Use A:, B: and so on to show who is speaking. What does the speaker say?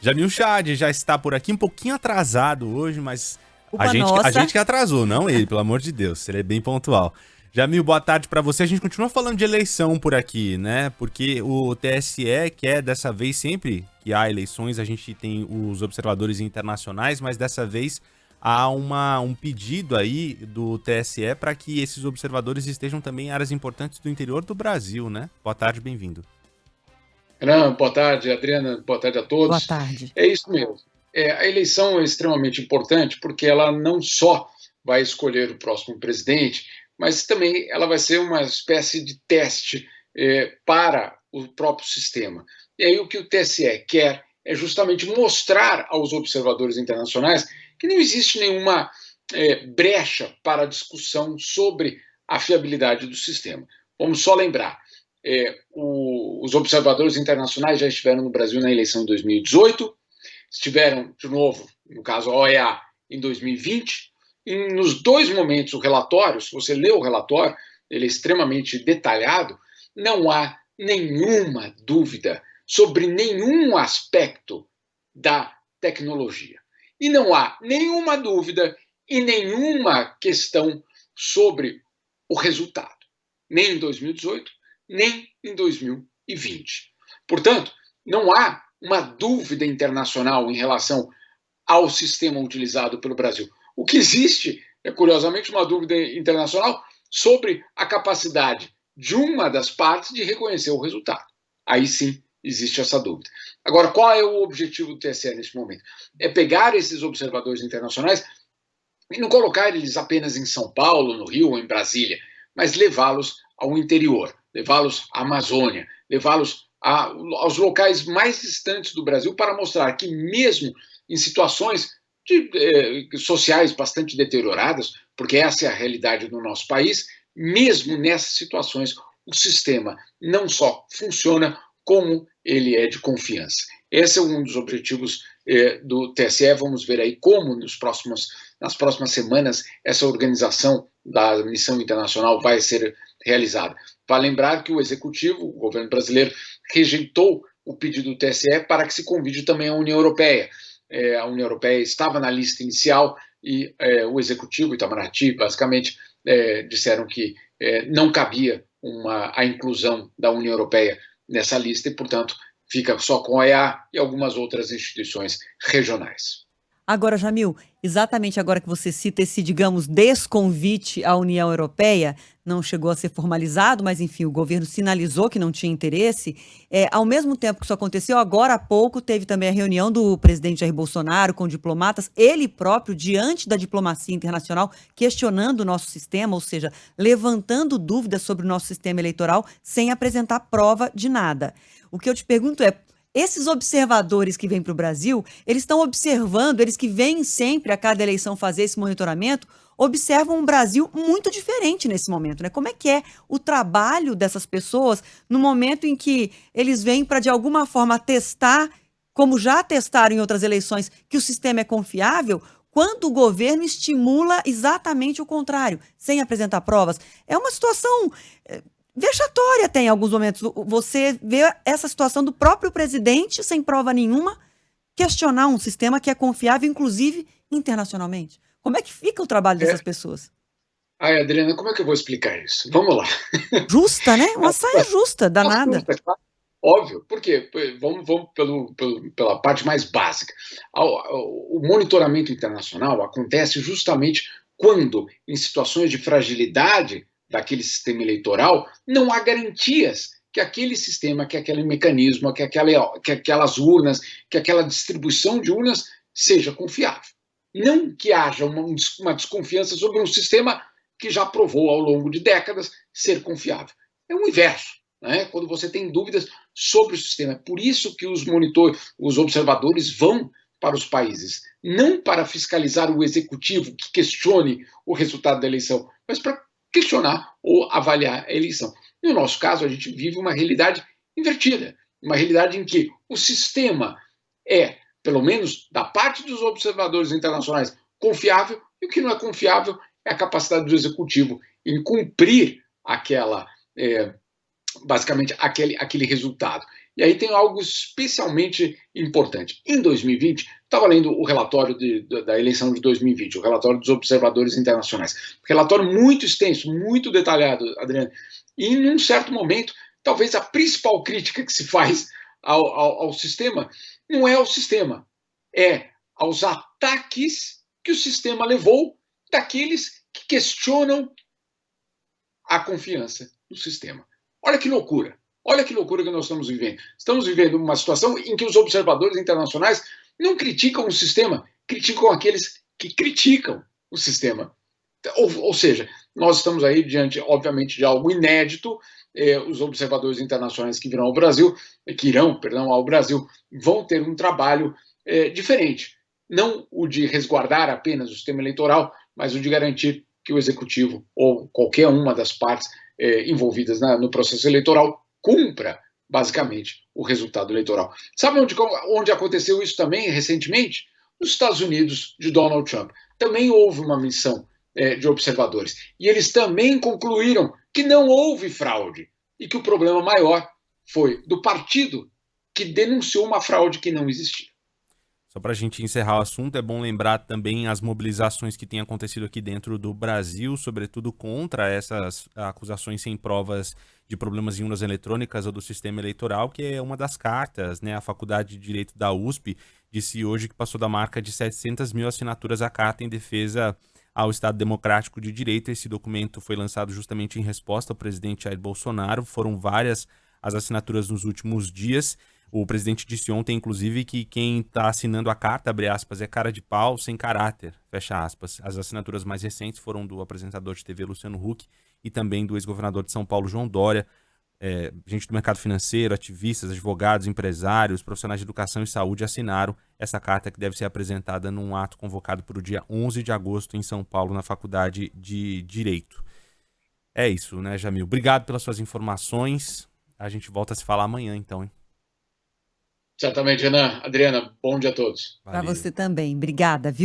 A: Jamil Chad já está por aqui, um pouquinho atrasado hoje, mas a
B: Nossa.
A: gente que atrasou, não ele, pelo amor de Deus, ele é bem pontual. Jamil, boa tarde para você. A gente continua falando de eleição por aqui, né? Porque o TSE quer dessa vez, sempre que há eleições, a gente tem os observadores internacionais, mas dessa vez há um pedido aí do TSE para que esses observadores estejam também em áreas importantes do interior do Brasil, né? Boa tarde, bem-vindo.
C: Boa tarde, Adriana, boa tarde a todos.
B: Boa tarde.
C: É isso mesmo. A eleição é extremamente importante porque ela não só vai escolher o próximo presidente, mas também ela vai ser uma espécie de teste para o próprio sistema. E aí o que o TSE quer é justamente mostrar aos observadores internacionais que não existe nenhuma brecha para a discussão sobre a fiabilidade do sistema. Vamos só lembrar, os observadores internacionais já estiveram no Brasil na eleição em 2018, estiveram, de novo, no caso a OEA, em 2020, e nos dois momentos o relatório, se você lê o relatório, ele é extremamente detalhado, não há nenhuma dúvida sobre nenhum aspecto da tecnologia. E não há nenhuma dúvida e nenhuma questão sobre o resultado, nem em 2018, nem em 2020. Portanto, não há uma dúvida internacional em relação ao sistema utilizado pelo Brasil. O que existe é, curiosamente, uma dúvida internacional sobre a capacidade de uma das partes de reconhecer o resultado. Aí sim existe essa dúvida. Agora, qual é o objetivo do TSE nesse momento? É pegar esses observadores internacionais e não colocar eles apenas em São Paulo, no Rio ou em Brasília, mas levá-los ao interior, levá-los à Amazônia, levá-los aos locais mais distantes do Brasil para mostrar que mesmo em situações sociais bastante deterioradas, porque essa é a realidade do nosso país, mesmo nessas situações o sistema não só funciona, como ele é de confiança. Esse é um dos objetivos do TSE. Vamos ver aí como nas próximas semanas essa organização da missão internacional vai ser realizada. Para lembrar que o Executivo, o governo brasileiro, rejeitou o pedido do TSE para que se convide também a União Europeia. A União Europeia estava na lista inicial e o Executivo, Itamaraty, basicamente, disseram que não cabia a inclusão da União Europeia nessa lista e, portanto, fica só com a OEA e algumas outras instituições regionais.
B: Agora, Jamil, exatamente agora que você cita esse, digamos, desconvite à União Europeia, não chegou a ser formalizado, mas, enfim, o governo sinalizou que não tinha interesse. Ao mesmo tempo que isso aconteceu, agora há pouco teve também a reunião do presidente Jair Bolsonaro com diplomatas, ele próprio, diante da diplomacia internacional, questionando o nosso sistema, ou seja, levantando dúvidas sobre o nosso sistema eleitoral sem apresentar prova de nada. O que eu te pergunto é, esses observadores que vêm para o Brasil, eles estão observando, eles que vêm sempre a cada eleição fazer esse monitoramento, observam um Brasil muito diferente nesse momento, né? Como é que é o trabalho dessas pessoas no momento em que eles vêm para, de alguma forma, testar, como já testaram em outras eleições, que o sistema é confiável, quando o governo estimula exatamente o contrário, sem apresentar provas? É uma situação vexatória até em alguns momentos. Você vê essa situação do próprio presidente, sem prova nenhuma, questionar um sistema que é confiável, inclusive internacionalmente. Como é que fica o trabalho dessas pessoas?
C: Ai, Adriana, como é que eu vou explicar isso? Vamos lá.
B: Justa, né? Uma saia justa, danada.
C: Justa, claro. Óbvio, porque vamos pela parte mais básica. O monitoramento internacional acontece justamente quando, em situações de fragilidade daquele sistema eleitoral, não há garantias que aquele sistema, que aquele mecanismo, que aquelas urnas, que aquela distribuição de urnas seja confiável. Não que haja uma desconfiança sobre um sistema que já provou ao longo de décadas ser confiável. É o inverso, né? Quando você tem dúvidas sobre o sistema. É por isso que os observadores vão para os países, não para fiscalizar o executivo que questione o resultado da eleição, mas para questionar ou avaliar a eleição. No nosso caso, a gente vive uma realidade invertida, uma realidade em que o sistema é, pelo menos da parte dos observadores internacionais, confiável, e o que não é confiável é a capacidade do executivo em cumprir basicamente aquele resultado. E aí tem algo especialmente importante. Em 2020, estava lendo o relatório da eleição de 2020, o relatório dos observadores internacionais. Relatório muito extenso, muito detalhado, Adriano. E em um certo momento, talvez a principal crítica que se faz ao sistema não é ao sistema, é aos ataques que o sistema levou daqueles que questionam a confiança no sistema. Olha que loucura. Olha que loucura que nós estamos vivendo. Estamos vivendo uma situação em que os observadores internacionais não criticam o sistema, criticam aqueles que criticam o sistema. Ou seja, nós estamos aí diante, obviamente, de algo inédito. Os observadores internacionais que virão ao Brasil, ao Brasil, vão ter um trabalho diferente. Não o de resguardar apenas o sistema eleitoral, mas o de garantir que o executivo ou qualquer uma das partes envolvidas no processo eleitoral cumpra, basicamente, o resultado eleitoral. Sabe onde aconteceu isso também recentemente? Nos Estados Unidos, de Donald Trump. Também houve uma missão de observadores. E eles também concluíram que não houve fraude e que o problema maior foi do partido que denunciou uma fraude que não existia.
A: Só para a gente encerrar o assunto, é bom lembrar também as mobilizações que têm acontecido aqui dentro do Brasil, sobretudo contra essas acusações sem provas de problemas em urnas eletrônicas ou do sistema eleitoral, que é uma das cartas, né? A Faculdade de Direito da USP disse hoje que passou da marca de 700 mil assinaturas a carta em defesa ao Estado Democrático de Direito. Esse documento foi lançado justamente em resposta ao presidente Jair Bolsonaro. Foram várias as assinaturas nos últimos dias. O presidente disse ontem, inclusive, que quem está assinando a carta, abre aspas, é cara de pau sem caráter, fecha aspas. As assinaturas mais recentes foram do apresentador de TV Luciano Huck e também do ex-governador de São Paulo, João Dória. Gente do mercado financeiro, ativistas, advogados, empresários, profissionais de educação e saúde assinaram essa carta que deve ser apresentada num ato convocado para o dia 11 de agosto em São Paulo, na Faculdade de Direito. É isso, né, Jamil? Obrigado pelas suas informações. A gente volta a se falar amanhã, então, hein?
C: Certamente, Renan. Adriana, bom dia a todos.
B: Para você também. Obrigada, viu?